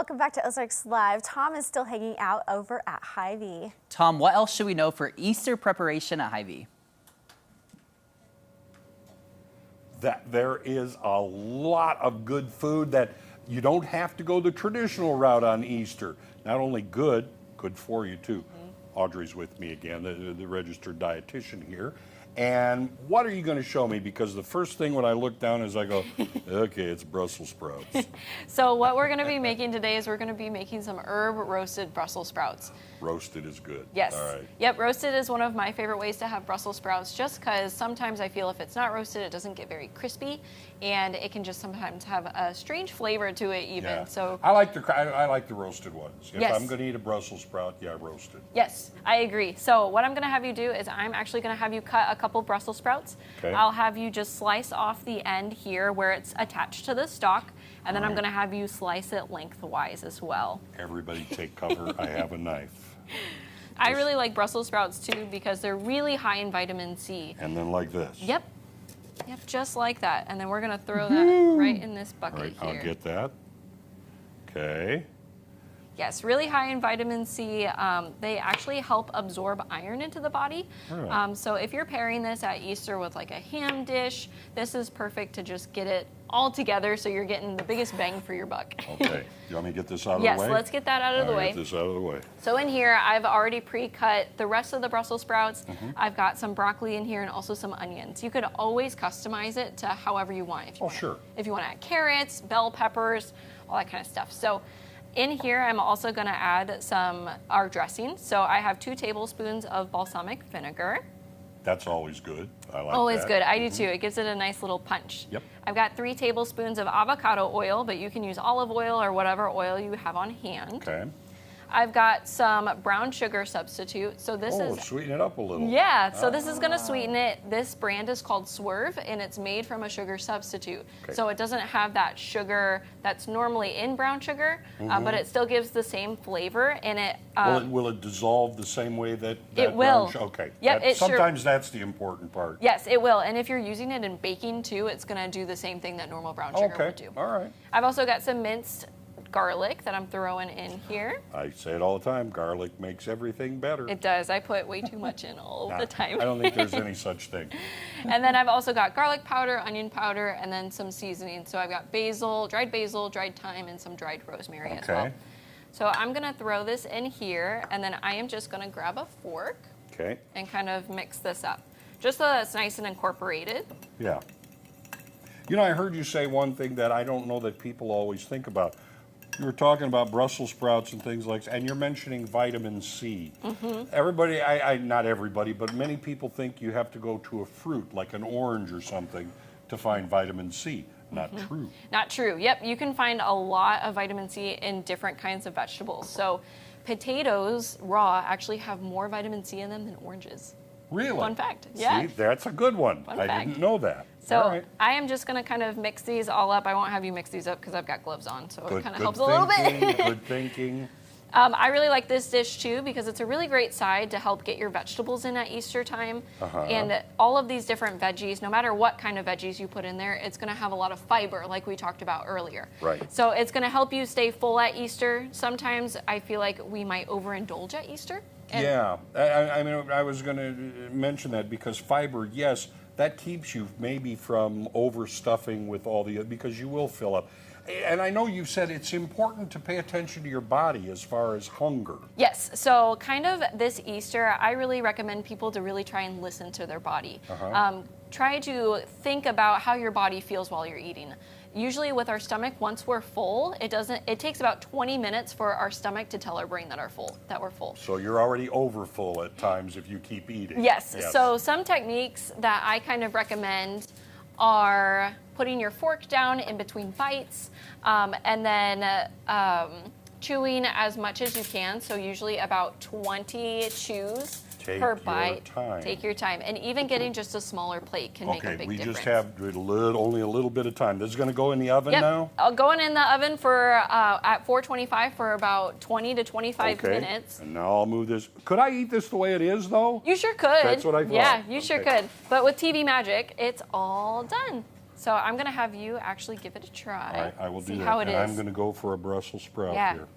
Welcome back to Ozarks Live. Tom is still hanging out over at Hy-Vee. Tom, what else should we know for Easter preparation at Hy-Vee? That there is a lot of good food that you don't have to go the traditional route on Easter. Not only good for you too. Audrey's with me again, the registered dietitian here. And what are you going to show me? Because the first thing when I look down is I go, okay, it's Brussels sprouts. So what we're going to be making today is we're going to be making some herb roasted Brussels sprouts. Roasted is good. Yes. All right. Yep, roasted is one of my favorite ways to have Brussels sprouts, just because sometimes I feel if it's not roasted, it doesn't get very crispy, and it can just sometimes have a strange flavor to it even. Yeah. So I like the roasted ones. If Yes. I'm going to eat a Brussels sprout, yeah, roasted. yes, I agree. So what I'm going to have you do is I'm actually going to have you cut a couple Brussels sprouts. Okay. I'll have you just slice off the end here where it's attached to the stalk, and then I'm going to have you slice it lengthwise as well. Everybody take cover. I have a knife. I really like Brussels sprouts too because they're really high in vitamin C. And then like this. Yep, just like that. And then we're gonna throw that right in this bucket All right, here. I'll get that. Okay. Yes, really high in vitamin C. They actually help absorb iron into the body. Really? So if you're pairing this at Easter with like a ham dish, this is perfect to just get it all together so you're getting the biggest bang for your buck. Okay. You want me to get this out of Yes, the way? let's get that out of the way. Get this out of the way. So in here, I've already pre-cut the rest of the Brussels sprouts. I've got some broccoli in here and also some onions. You could always customize it to however you want. If you want sure. If you want to add carrots, bell peppers, all that kind of stuff. So in here, I'm also going to add our dressing. So I have 2 tablespoons of balsamic vinegar. That's always good. I like Always that. good. I do too. It gives it a nice little punch. Yep. I've got 3 tablespoons of avocado oil, but you can use olive oil or whatever oil you have on hand. Okay. I've got some brown sugar substitute. So this is sweeten it up a little. Yeah, so this is going to sweeten it. This brand is called Swerve, and it's made from a sugar substitute. Okay. So it doesn't have that sugar that's normally in brown sugar, but it still gives the same flavor. And it Will it dissolve the same way that It will. Okay. Yep, it sure- sometimes that's the important part. yes, it will. And if you're using it in baking too, it's going to do the same thing that normal brown sugar Okay. would do. All right. I've also got some minced garlic that I'm throwing in here. I say it all the time. Garlic makes everything better. It does. I put way too much in all the time. I don't think there's any such thing. And then I've also got garlic powder, onion powder, and then some seasoning. So I've got basil, dried thyme, and some dried rosemary as well. Okay. So I'm going to throw this in here, and then I am just going to grab a fork Okay. and kind of mix this up, just so that it's nice and incorporated. Yeah. You know, I heard you say one thing that I don't know that people always think about. You were talking about Brussels sprouts and things like that, and you're mentioning vitamin C. Everybody, not everybody, but many people think you have to go to a fruit, like an orange or something, to find vitamin C. Not true. Not true. Yep, you can find a lot of vitamin C in different kinds of vegetables. So potatoes, raw, actually have more vitamin C in them than oranges. Really? Fun fact. Yeah. See, that's a good one. Fun I fact. didn't know that. So All right. I am just going to kind of mix these all up. I won't have you mix these up because I've got gloves on, so it kind of helps a little bit. Good thinking. I really like this dish too because it's a really great side to help get your vegetables in at Easter time. And all of these different veggies, no matter what kind of veggies you put in there, it's going to have a lot of fiber like we talked about earlier. Right. So it's going to help you stay full at Easter. Sometimes I feel like we might overindulge at Easter. Yeah, I mean, I was going to mention that because fiber, yes, that keeps you maybe from overstuffing with all the, because you will fill up. And I know you said it's important to pay attention to your body as far as hunger. Yes, so kind of this Easter, I really recommend people to really try and listen to their body. Try to think about how your body feels while you're eating. Usually with our stomach, once we're full, it takes about 20 minutes for our stomach to tell our brain that we're full. So you're already over full at times if you keep eating. Yes. So some techniques that I kind of recommend are putting your fork down in between bites, and then chewing as much as you can. So usually about 20 chews per bite. Take your time. And even getting just a smaller plate can make a big difference. Okay, we just have only a little bit of time. This is going to go in the oven now? Going in the oven for at 425 for about 20 to 25 minutes. And now I'll move this. Could I eat this the way it is, though? You sure could. That's what I thought. Yeah, you sure could. But with TV magic, it's all done. So I'm gonna have you actually give it a try. I will see do that. how it And is. I'm going to go for a Brussels sprout Yeah. here.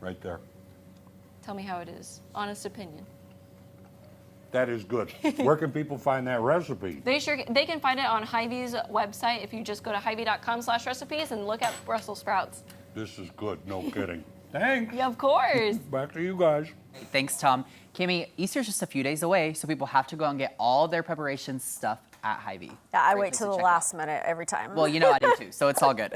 Right there. Tell me how it is. Honest opinion. That is good. Where can people find that recipe? They can find it on Hy-Vee's website if you just go to Hy-Vee.com/recipes and look at Brussels sprouts. This is good, no kidding. Thanks. Yeah, of course. Back to you guys. Thanks, Tom. Kimmy, Easter's just a few days away, so people have to go and get all their preparation stuff at Hy-Vee. Yeah, I Great wait place till to the check it out. last minute every time. Well, you know I do too, so it's all good.